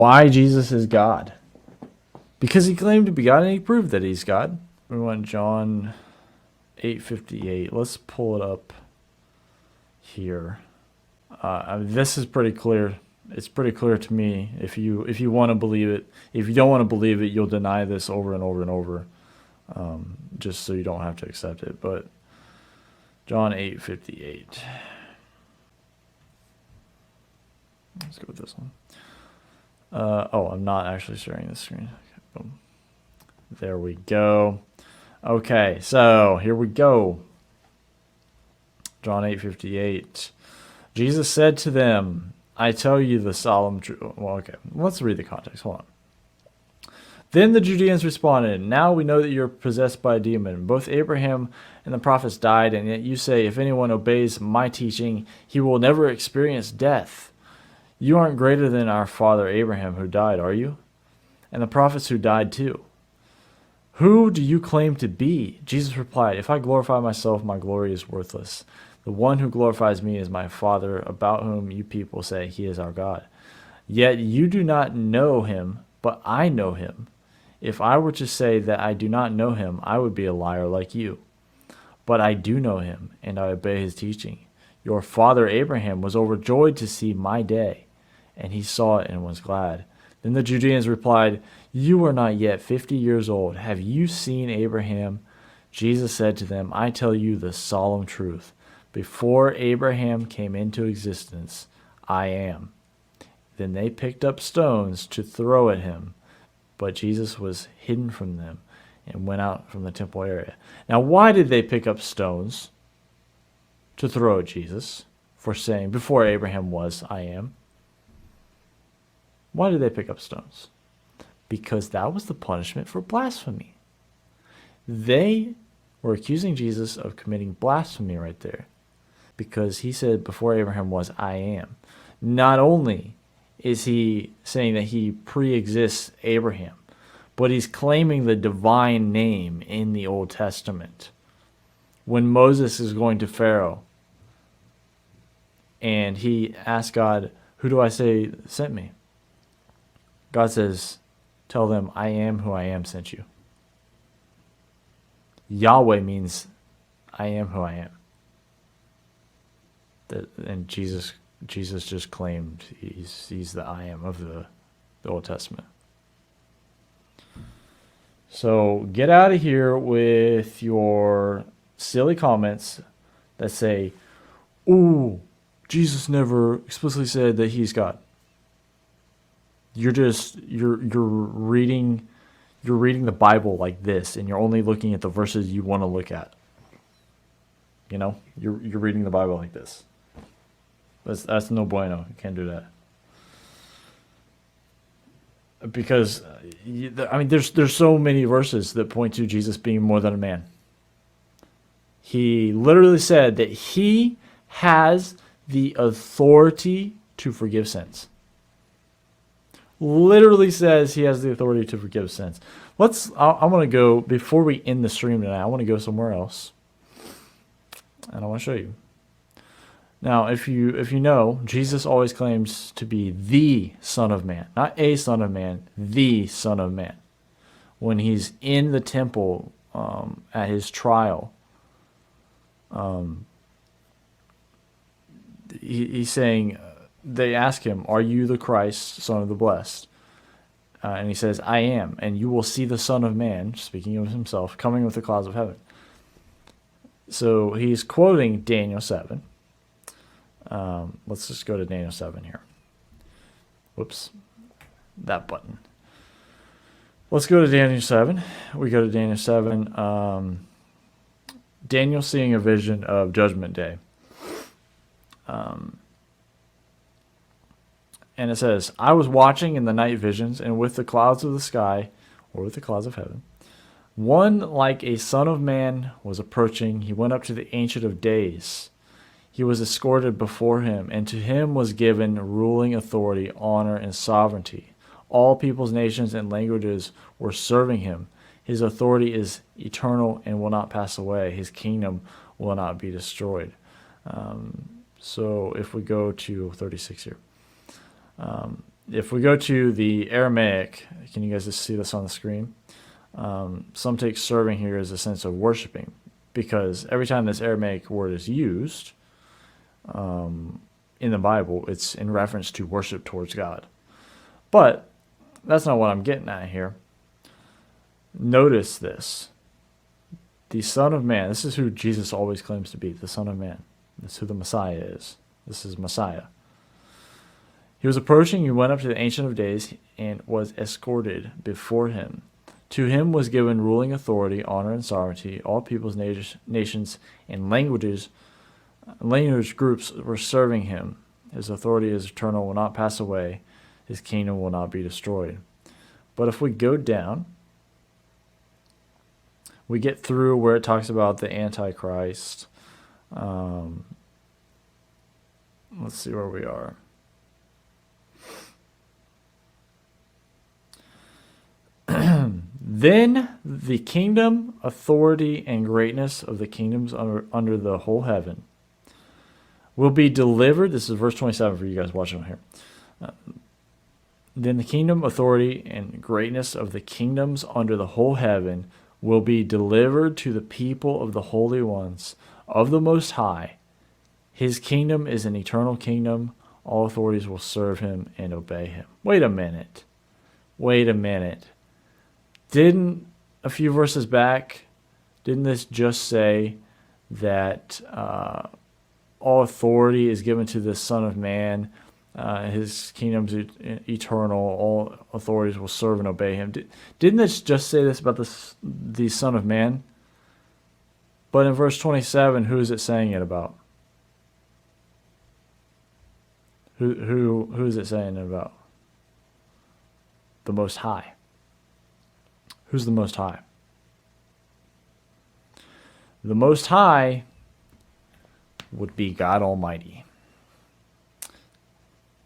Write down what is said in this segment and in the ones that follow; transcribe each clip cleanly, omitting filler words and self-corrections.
why Jesus is God. Because he claimed to be God and he proved that he's God. We want John 8:58. Let's pull it up here. This is pretty clear. It's pretty clear to me. If you want to believe it, if you don't want to believe it, you'll deny this over and over and over, just so you don't have to accept it. But John 8:58. Let's go with this one. I'm not actually sharing this screen. Okay, boom. There we go. Okay, so here we go. John 8:58. Jesus said to them, I tell you the solemn truth. Well, okay, let's read the context. Hold on. Then the Judeans responded, now we know that you're possessed by a demon. Both Abraham and the prophets died, and yet you say, if anyone obeys my teaching, he will never experience death. You aren't greater than our father Abraham who died, are you? And the prophets who died too. Who do you claim to be? Jesus replied, if I glorify myself, my glory is worthless. The one who glorifies me is my Father, about whom you people say he is our God. Yet you do not know him, but I know him. If I were to say that I do not know him, I would be a liar like you. But I do know him, and I obey his teaching. Your father Abraham was overjoyed to see my day, and he saw it and was glad. Then the Judeans replied, you are not yet 50 years old. Have you seen Abraham? Jesus said to them, I tell you the solemn truth. Before Abraham came into existence, I am. Then they picked up stones to throw at him, but Jesus was hidden from them and went out from the temple area. Now, why did they pick up stones to throw at Jesus for saying, before Abraham was, I am? Why did they pick up stones? Because that was the punishment for blasphemy. They were accusing Jesus of committing blasphemy right there, because he said, before Abraham was, I am. Not only is he saying that he pre-exists Abraham, but he's claiming the divine name in the Old Testament. When Moses is going to Pharaoh and he asks God, who do I say sent me? God says, tell them, I am who I am sent you. Yahweh means I am who I am. And Jesus just claimed he's the I am of the Old Testament. So get out of here with your silly comments that say, "Ooh, Jesus never explicitly said that he's God." You're reading the Bible like this, and you're only looking at the verses you want to look at. You know, you're reading the Bible like this. That's no bueno. You can't do that. Because there's so many verses that point to Jesus being more than a man. He literally said that he has the authority to forgive sins. Literally says he has the authority to forgive sins. I want to go, before we end the stream tonight, I want to go somewhere else. And I want to show you. Now, if you know, Jesus always claims to be the Son of Man. Not a Son of Man, the Son of Man. When he's in the temple at his trial, he's saying, they ask him, are you the Christ, Son of the Blessed? And he says, I am. And you will see the Son of Man, speaking of himself, coming with the clouds of heaven. So he's quoting Daniel 7. Let's just go to Daniel 7 here. Whoops. That button. Let's go to Daniel 7. We go to Daniel 7. Daniel seeing a vision of Judgment Day. And it says, I was watching in the night visions, and with the clouds of the sky, or with the clouds of heaven, one like a son of man was approaching. He went up to the Ancient of Days. He was escorted before him, and to him was given ruling authority, honor, and sovereignty. All peoples, nations, and languages were serving him. His authority is eternal and will not pass away. His kingdom will not be destroyed. So if we go to 36 here. if we go to the Aramaic, can you guys just see this on the screen? Some take serving here as a sense of worshiping, because every time this Aramaic word is used in the Bible, it's in reference to worship towards God. But that's not what I'm getting at here. Notice this. The Son of Man, this is who Jesus always claims to be, the Son of Man. This is who the Messiah is. This is Messiah. He was approaching, he went up to the Ancient of Days and was escorted before him. To him was given ruling authority, honor, and sovereignty. All peoples, nations, and language groups were serving him. His authority is eternal, will not pass away. His kingdom will not be destroyed. But if we go down, we get through where it talks about the Antichrist. Let's see where we are. Then the kingdom, authority, and greatness of the kingdoms under the whole heaven will be delivered. This is verse 27 for you guys watching here. Then the kingdom, authority, and greatness of the kingdoms under the whole heaven will be delivered to the people of the holy ones of the Most High. His kingdom is an eternal kingdom. All authorities will serve him and obey him. Wait a minute. Didn't a few verses back, didn't this just say that all authority is given to the Son of Man? His kingdom's eternal. All authorities will serve and obey him. Didn't this just say this about the Son of Man? But in verse 27, who is it saying it about? Who is it saying it about? The Most High. Who's the Most High? The Most High would be God Almighty.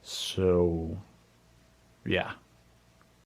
So, yeah.